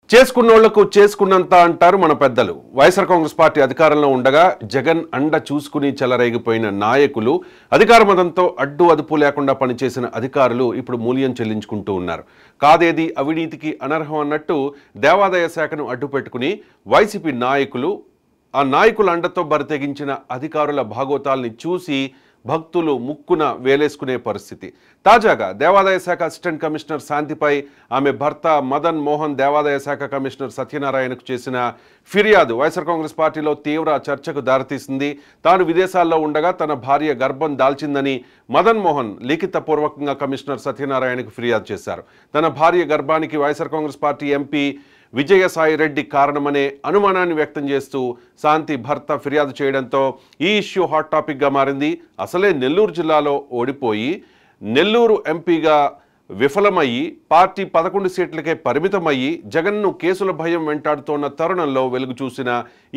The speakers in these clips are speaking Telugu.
చేసుకున్నోళ్లకు చేసుకున్నంత అంటారు మన పెద్దలు. వైఎస్ఆర్ కాంగ్రెస్ పార్టీ అధికారంలో ఉండగా జగన్ అండ చూసుకుని చెలరేగిపోయిన నాయకులు, అధికార మదంతో అడ్డు అదుపు లేకుండా పనిచేసిన అధికారులు ఇప్పుడు మూల్యం చెల్లించుకుంటూ ఉన్నారు. కాదేది అవినీతికి అనర్హం అన్నట్టు దేవాదాయ శాఖను అడ్డు పెట్టుకుని వైసీపీ నాయకులు, ఆ నాయకుల అండతో బరితెగించిన అధికారుల భాగోతాల్ని చూసి భక్తులు ముక్కున వేలేసుకునే పరిస్థితి. తాజాగా దేవాదాయ శాఖ అసిస్టెంట్ కమిషనర్ శాంతిపై ఆమె భర్త మదన్ మోహన్ దేవాదాయ శాఖ కమిషనర్ సత్యనారాయణకు చేసిన ఫిర్యాదు వైఎస్ఆర్ కాంగ్రెస్ పార్టీలో తీవ్ర చర్చకు దారితీసింది. తాను విదేశాల్లో ఉండగా తన భార్య గర్భం దాల్చిందని మదన్ మోహన్ లిఖితపూర్వకంగా కమిషనర్ సత్యనారాయణకు ఫిర్యాదు చేశారు. తన భార్య గర్భానికి వైఎస్ఆర్ కాంగ్రెస్ పార్టీ ఎంపీ విజయసాయి రెడ్డి కారణమనే అనుమానాన్ని వ్యక్తం చేస్తూ శాంతి భర్త ఫిర్యాదు చేయడంతో ఈ ఇష్యూ హాట్ టాపిక్గా మారింది. అసలే నెల్లూరు జిల్లాలో ఓడిపోయి నెల్లూరు ఎంపీగా విఫలమయ్యి పార్టీ 11 సీట్లకే పరిమితమయ్యి జగన్ను కేసుల భయం వెంటాడుతోన్న తరుణంలో వెలుగు చూసిన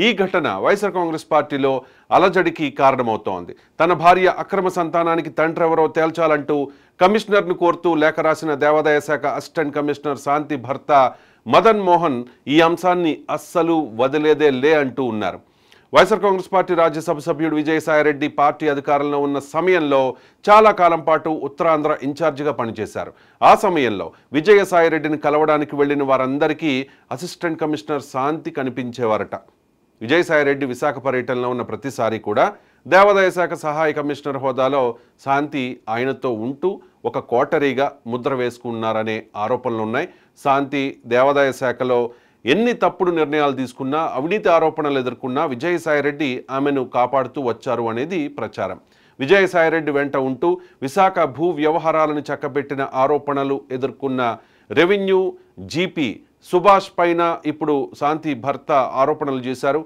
ఈ ఘటన వైఎస్ఆర్ కాంగ్రెస్ పార్టీలో అలజడికి కారణమవుతోంది. తన భార్య అక్రమ సంతానానికి తండ్రి ఎవరో తేల్చాలంటూ కమిషనర్ను కోరుతూ లేఖ రాసిన దేవాదాయ శాఖ అసిస్టెంట్ కమిషనర్ శాంతి భర్త మదన్ మోహన్ ఈ అంశాన్ని అస్సలు వదిలేదే లే అంటూ ఉన్నారు. వైఎస్ఆర్ కాంగ్రెస్ పార్టీ రాజ్యసభ సభ్యుడు విజయసాయిరెడ్డి పార్టీ అధికారంలో ఉన్న సమయంలో చాలా కాలం పాటు ఉత్తరాంధ్ర ఇన్ఛార్జిగా పనిచేశారు. ఆ సమయంలో విజయసాయిరెడ్డిని కలవడానికి వెళ్లిన వారందరికీ అసిస్టెంట్ కమిషనర్ శాంతి కనిపించేవారట. విజయసాయిరెడ్డి విశాఖ పర్యటనలో ఉన్న ప్రతిసారి కూడా దేవాదాయ శాఖ సహాయ కమిషనర్ హోదాలో శాంతి ఆయనతో ఉంటూ ఒక కోటరీగా ముద్ర వేసుకున్నారనే ఆరోపణలున్నాయి. శాంతి దేవాదాయ శాఖలో ఎన్ని తప్పుడు నిర్ణయాలు తీసుకున్నా, అవినీతి ఆరోపణలు ఎదుర్కొన్నా విజయసాయిరెడ్డి ఆమెను కాపాడుతూ వచ్చారు అనేది ప్రచారం. విజయసాయిరెడ్డి వెంట ఉంటూ విశాఖ భూ వ్యవహారాలను చక్కబెట్టిన ఆరోపణలు ఎదుర్కొన్న రెవెన్యూ జీపీ సుభాష్ పైన ఇప్పుడు శాంతి భర్త ఆరోపణలు చేశారు.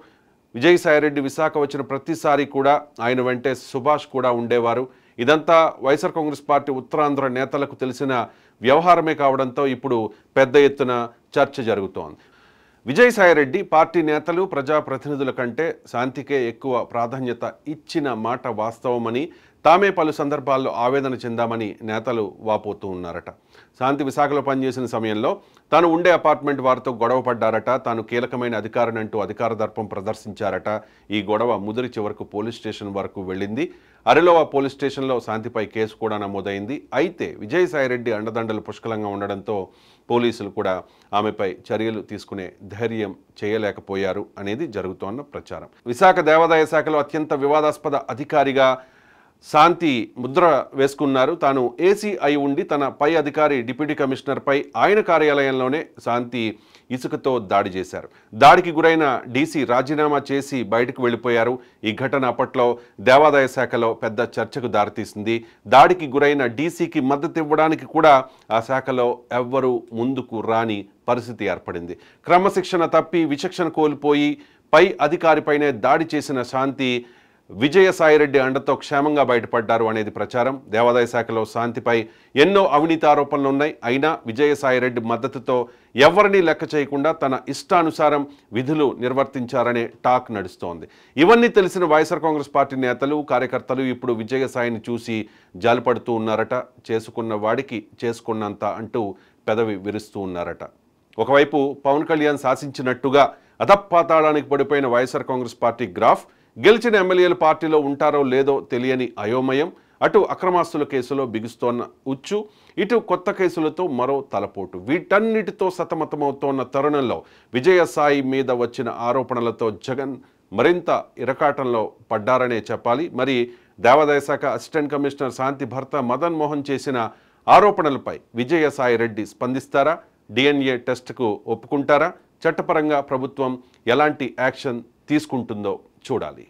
విజయసాయిరెడ్డి విశాఖ వచ్చిన ప్రతిసారి కూడా ఆయన వెంటే సుభాష్ కూడా ఉండేవారు. ఇదంతా వైఎస్ఆర్ కాంగ్రెస్ పార్టీ ఉత్తరాంధ్ర నేతలకు తెలిసిన వ్యవహారమే కావడంతో ఇప్పుడు పెద్ద ఎత్తున చర్చ జరుగుతోంది. విజయసాయిరెడ్డి పార్టీ నేతలు, ప్రజాప్రతినిధుల కంటే శాంతికే ఎక్కువ ప్రాధాన్యత ఇచ్చిన మాట వాస్తవమని, తామే పలు సందర్భాల్లో ఆవేదన చెందామని నేతలు వాపోతూ ఉన్నారట. శాంతి విశాఖలో పనిచేసిన సమయంలో తాను ఉండే అపార్ట్మెంట్ వారితో గొడవ పడ్డారట. తాను కీలకమైన అధికారినంటూ అధికార దర్పం ప్రదర్శించారట. ఈ గొడవ ముదిరి చివరకు పోలీస్ స్టేషన్ వరకు వెళ్ళింది. అరిలోవ పోలీస్ స్టేషన్లో శాంతిపై కేసు కూడా నమోదైంది. అయితే విజయసాయిరెడ్డి అండదండలు పుష్కలంగా ఉండడంతో పోలీసులు కూడా ఆమెపై చర్యలు తీసుకునే ధైర్యం చేయలేకపోయారు అనేది జరుగుతోన్న ప్రచారం. విశాఖ దేవాదాయ శాఖలో అత్యంత వివాదాస్పద అధికారిగా శాంతి ముద్ర వేసుకున్నారు. తాను ఏసీ అయి ఉండి తన పై అధికారి డిప్యూటీ కమిషనర్పై ఆయన కార్యాలయంలోనే శాంతి ఇసుకతో దాడి చేశారు. దాడికి గురైన డీసీ రాజీనామా చేసి బయటకు వెళ్ళిపోయారు. ఈ ఘటన అప్పట్లో దేవాదాయ శాఖలో పెద్ద చర్చకు దారితీసింది. దాడికి గురైన డీసీకి మద్దతు ఇవ్వడానికి కూడా ఆ శాఖలో ఎవ్వరూ ముందుకు రాని పరిస్థితి ఏర్పడింది. క్రమశిక్షణ తప్పి విచక్షణ కోల్పోయి పై అధికారిపైనే దాడి చేసిన శాంతి విజయసాయిరెడ్డి అండతో క్షేమంగా బయటపడ్డారు అనేది ప్రచారం. దేవాదాయ శాఖలో శాంతిపై ఎన్నో అవినీతి ఆరోపణలు ఉన్నాయి. అయినా విజయసాయిరెడ్డి మద్దతుతో ఎవరినీ లెక్క చేయకుండా తన ఇష్టానుసారం విధులు నిర్వర్తించారనే టాక్ నడుస్తోంది. ఇవన్నీ తెలిసిన వైఎస్ఆర్ కాంగ్రెస్ పార్టీ నేతలు, కార్యకర్తలు ఇప్పుడు విజయసాయిని చూసి జాలిపడుతూ ఉన్నారట. చేసుకున్న వాడికి చేసుకున్నంత అంటూ పెదవి విరుస్తూ ఉన్నారట. ఒకవైపు పవన్ కళ్యాణ్ శాసించినట్టుగా అధపాతాళానికి పడిపోయిన వైఎస్ఆర్ కాంగ్రెస్ పార్టీ గ్రాఫ్, గెలిచిన ఎమ్మెల్యేలు పార్టీలో ఉంటారో లేదో తెలియని అయోమయం, అటు అక్రమాస్తుల కేసులో బిగుస్తోన్న ఉచ్చు, ఇటు కొత్త కేసులతో మరో తలపోటు, వీటన్నిటితో సతమతమవుతోన్న తరుణంలో విజయసాయి మీద వచ్చిన ఆరోపణలతో జగన్ మరింత ఇరకాటంలో పడ్డారనే చెప్పాలి. మరి దేవాదాయ శాఖ అసిస్టెంట్ కమిషనర్ శాంతి భర్త మదన్ మోహన్ చేసిన ఆరోపణలపై విజయసాయి రెడ్డి స్పందిస్తారా? డిఎన్ఏ టెస్ట్కు ఒప్పుకుంటారా? చట్టపరంగా ప్రభుత్వం ఎలాంటి యాక్షన్ తీసుకుంటుందో చూడాలి.